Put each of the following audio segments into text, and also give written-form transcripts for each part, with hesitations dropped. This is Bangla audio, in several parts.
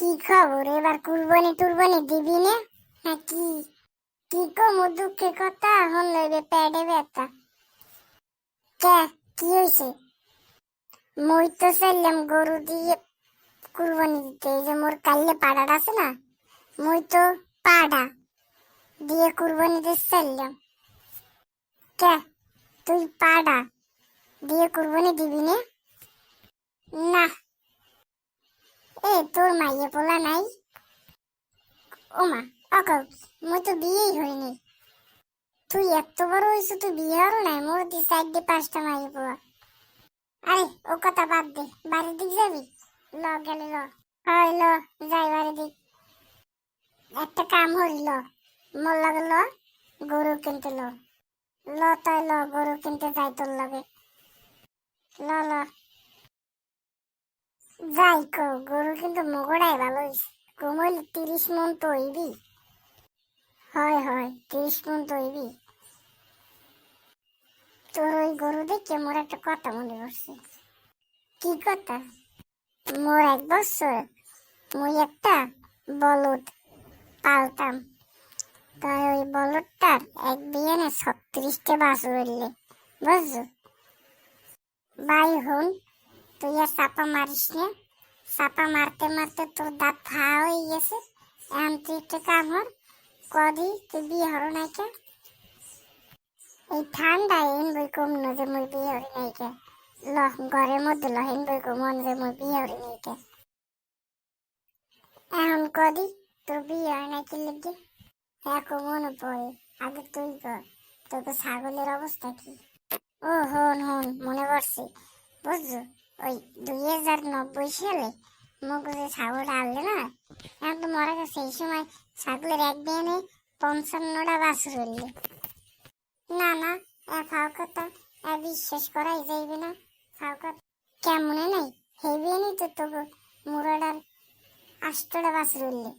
কি খবর? এবার কুরবানি টুরবানি দিবি না? হ্যাঁ, কি কি কমু দুঃখের কথা, হন লইবে পেটে ব্যথা। কে? কি হয়েছে? মই তো চাইলাম গরু দিয়ে কুরবানি দিতে। এই যে মোর কাল্লে পাড়াটা আছে না, মই তো পাড়া দিয়ে কুরবানি দিতে চাইলাম। কে? তুই পাড়া দিয়ে কুরবানি দিবি না? না। তোর মাইয়ে পোলা নাই? ওমা, অকাও, মই তো বিয়েই হয়নি। তুই এত বড় হয়েছিস, তুই বিয়ে হল নাই? মোর দি সাইড দিয়ে 5টা মাইয়ে পোলা। আরে ও কথা বাদ দে, বাড়ির দিক যাবি? ল গেলে ল। হয় ল, যাই বাড়ির দিক। একটা কাম হইল, মোর লগে ল, গরু কিনতে ল। ল তাই ল, গরু কিনতে যাই তোর লগে। ল ল। যাই কো, গরু কিন্তু মগড়াই ভালো হইছে। কমল 30 মন তো হইবি। হয় হয়, 30 মন তো হইবি। তোর ওই গরু দেখে মোর একটা কথা মনে পড়ছে। কি কথা? মোর 1 বছর মুই একটা বলদ পালতাম। তাই ওই বলদটার এক বিয়ানে 36টা বাছুর হইলে, বুঝছো? ভাই হন, তুই আর চাপা মারিস না। চাপা মারতে মারতে তোর দাঁত ফাড়া হয়ে গেছে। এখন তুই একটা কাম হর, কদি তুই বিয়ে হর নাইকা। এই ঠান্ডায় এন বই কম না যে মুই বিয়ে হরি নাইকা। ল, ঘরের মধ্যে ল, হেন বই কমন যে মুই বিয়ে হরি নাইকা। এখন কদি তোর বিয়ে হয় না কি লেগে? এখন মনে পড়ে, আগে তুই কর, তোর ছাগলের অবস্থা কি? ও হন হন, মনে পড়ছে, বুঝছো? ওই 2090 সালে মুখ যে ছাগলটা আনলে না, এখন তো মরা গেছে। এই সময় ছাগলের এক বিয়ানে 55টা বাছুর হইলে। না না, ফাও কথা, বিশ্বাস করাই যাইবে না। ফাও কথা কেমনে নাই, সেই বিয়ানি তো তবু মুরাডার 8টা বাছুর হইলে।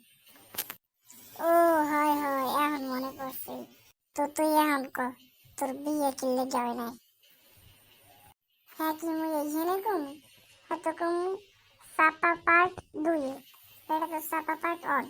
ও হয় হয়, এখন মনে পড়ছে। তো তুই এখন ক, তোর বিয়ে কিনলে যাবে নাই? হ্যাঁ, কি মুই এইখানে কমু? হয়তো কমু চাপা পার্ট 2, এটা তো চাপা পার্ট 1।